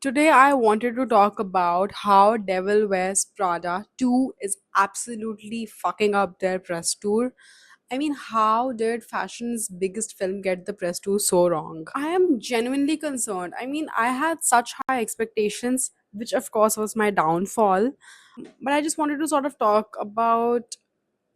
Today, I wanted to talk about how Devil Wears Prada 2 is absolutely fucking up their press tour. I mean, how did fashion's biggest film get the press tour so wrong? I am genuinely concerned. I mean, I had such high expectations, which of course was my downfall. But I just wanted to sort of talk about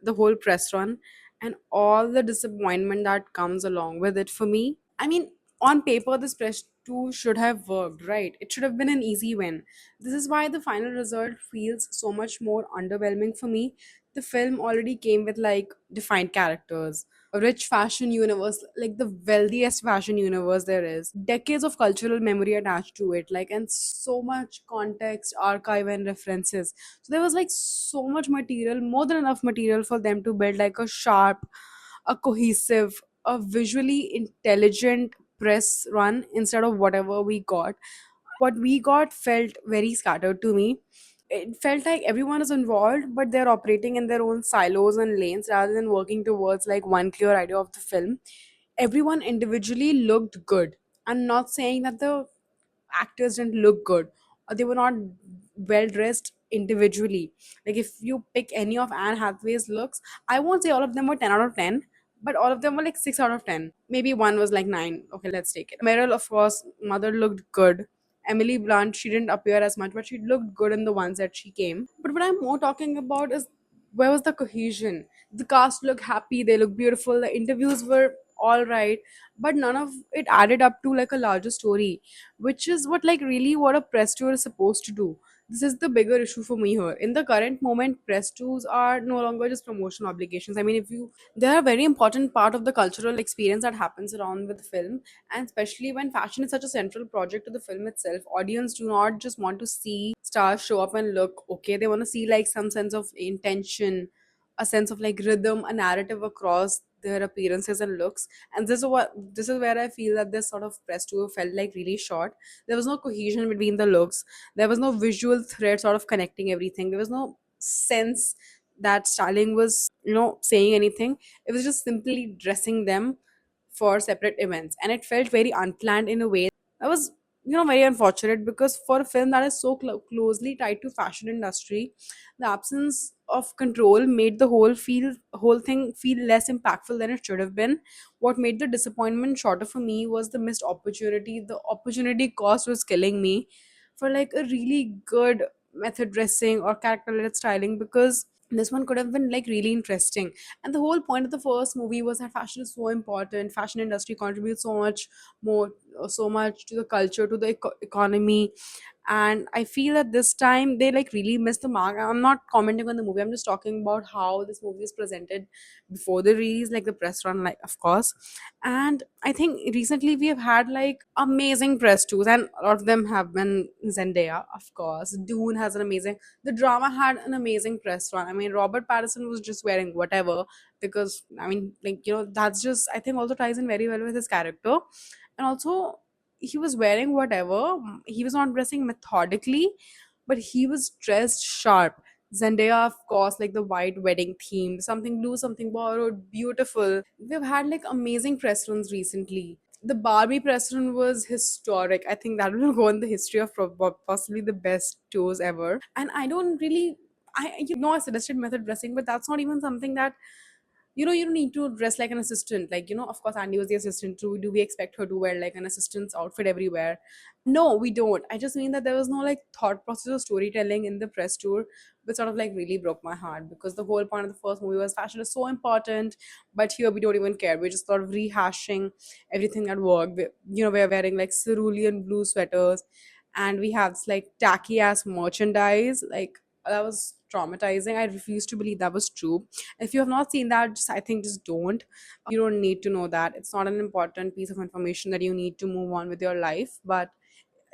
the whole press run and all the disappointment that comes along with it for me. I mean, on paper, this press tour should have worked, right? It should have been an easy win. This is why the final result feels so much more underwhelming for me. The film already came with like defined characters, a rich fashion universe, like the wealthiest fashion universe there is, decades of cultural memory attached to it, like, and so much context, archive, and references. So there was like so much material, more than enough material for them to build like a sharp, a cohesive, a visually intelligent press run instead of whatever we got. What we got felt very scattered to me. It felt like everyone is involved, but they're operating in their own silos and lanes rather than working towards like one clear idea of the film. Everyone individually looked good. I'm not saying that the actors didn't look good or they were not well dressed individually. Like if you pick any of Anne Hathaway's looks, I won't say all of them were 10 out of 10, but all of them were like 6 out of 10. Maybe one was like 9. Okay, let's take it. Meryl, of course, mother looked good. Emily Blunt, she didn't appear as much, but she looked good in the ones that she came. But what I'm more talking about is where was the cohesion? The cast looked happy, they looked beautiful, the interviews were all right, but none of it added up to like a larger story, which is what like really what a press tour is supposed to do. This is the bigger issue for me here. In the current moment, press tours are no longer just promotion obligations. I mean, if you they are a very important part of the cultural experience that happens around with the film, and especially when fashion is such a central project to the film itself, audience do not just want to see stars show up and look okay. They want to see like some sense of intention, a sense of like rhythm, a narrative across their appearances and looks. And this is where I feel that this sort of press tour felt like really short. There was no cohesion between the looks. There was no visual thread sort of connecting everything. There was no sense that styling was, saying anything. It was just simply dressing them for separate events, and it felt very unplanned in a way that was, very unfortunate, because for a film that is so closely tied to fashion industry, the absence of control made the whole thing feel less impactful than it should have been. What made the disappointment shorter for me was the missed opportunity. The opportunity cost was killing me for like a really good method dressing or character led styling, because this one could have been like really interesting. And the whole point of the first movie was that fashion is so important, fashion industry contributes so much more, so much to the culture, to the economy. And I feel that this time they like really missed the mark. I'm not commenting on the movie, I'm just talking about how this movie is presented before the release, like the press run, like, of course. And I think recently we have had like amazing press tours, and a lot of them have been Zendaya, of course. Dune has an amazing, the drama had an amazing press run. I mean, Robert Pattinson was just wearing whatever, because I mean, like, that's just, I think, also ties in very well with his character. And also, he was wearing whatever. He was not dressing methodically, but he was dressed sharp. Zendaya, of course, like the white wedding theme, something blue, something borrowed, beautiful. We've had like amazing press runs recently. The Barbie press run was historic. I think that will go in the history of possibly the best tours ever. And I don't really, I suggested method dressing, but that's not even something that, you don't need to dress like an assistant. Like, of course, Andy was the assistant too. Do we expect her to wear like an assistant's outfit everywhere? No, we don't. I just mean that there was no like thought process or storytelling in the press tour, which sort of like really broke my heart, because the whole point of the first movie was fashion is so important, but here we don't even care. We're just sort of rehashing everything that worked. We're wearing like cerulean blue sweaters, and we have this like tacky ass merchandise. Like, that was traumatizing. I refuse to believe that was true. If you have not seen that, just, I think, just don't. You don't need to know that. It's not an important piece of information that you need to move on with your life, but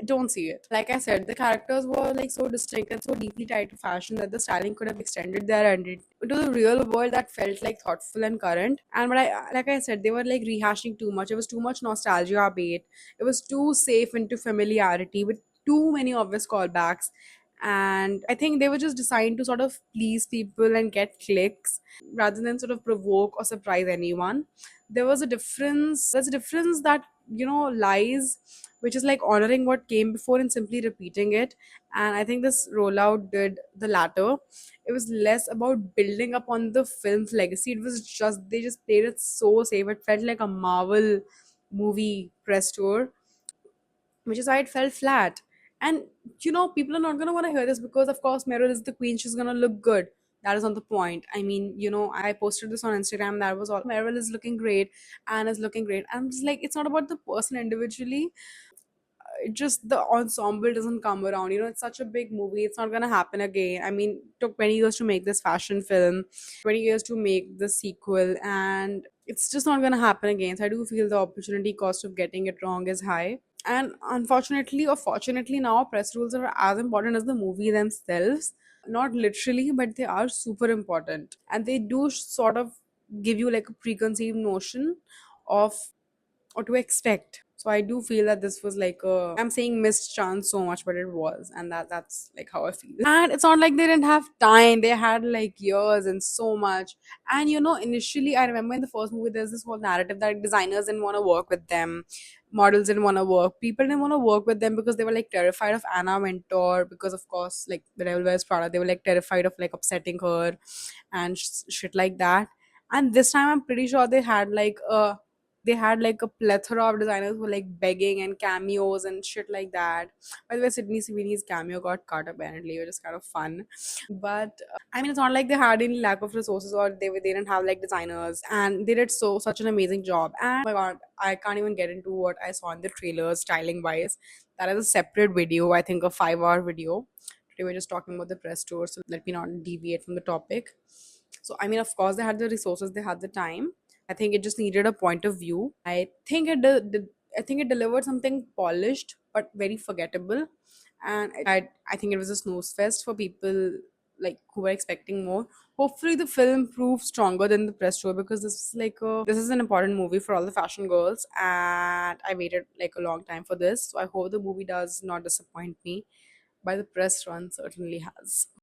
don't see it. Like I said, the characters were like so distinct and so deeply tied to fashion that the styling could have extended their identity into the real world that felt like thoughtful and current. And but like I said, they were like rehashing too much. It was too much nostalgia bait. It was too safe into familiarity with too many obvious callbacks. And I think they were just designed to sort of please people and get clicks rather than sort of provoke or surprise anyone. There's a difference that lies, which is like honoring what came before and simply repeating it. And I think this rollout did the latter. It was less about building upon the film's legacy. It was just they just played it so safe. It felt like a Marvel movie press tour, which is why it felt flat. And people are not gonna want to hear this because, of course, Meryl is the queen. She's gonna look good. That is not the point. I mean, I posted this on Instagram. That was all. Meryl is looking great. Anne is looking great. I'm just like, it's not about the person individually. It just the ensemble doesn't come around. It's such a big movie. It's not gonna happen again. I mean, it took 20 years to make this fashion film, 20 years to make the sequel, and it's just not gonna happen again. So I do feel the opportunity cost of getting it wrong is high. And unfortunately or fortunately, now press rules are as important as the movie themselves. Not literally, but they are super important, and they do sort of give you like a preconceived notion of what to expect. So I do feel that this was like a, I'm saying missed chance so much, but it was, and that's like how I feel. And it's not like they didn't have time. They had like years and so much. And initially I remember in the first movie there's this whole narrative that designers didn't want to work with them, models didn't want to work, people didn't want to work with them because they were like terrified of Anna Wintour, because of course like the Devil Wears Prada, they were like terrified of like upsetting her and shit like that. And this time I'm pretty sure they had like a plethora of designers who were like begging and cameos and shit like that. By the way, Sydney Sweeney's cameo got cut apparently, which is kind of fun. But I mean, it's not like they had any lack of resources, or they didn't have like designers, and they did such an amazing job. And oh my god, I can't even get into what I saw in the trailers styling wise. That is a separate video, I think a 5-hour video. Today we're just talking about the press tour, so let me not deviate from the topic. So I mean, of course, they had the resources, they had the time. I think it just needed a point of view. I think I think it delivered something polished but very forgettable. And I think it was a snooze fest for people like who were expecting more. Hopefully the film proves stronger than the press tour, because this is an important movie for all the fashion girls, and I waited like a long time for this. So I hope the movie does not disappoint me, but the press run certainly has.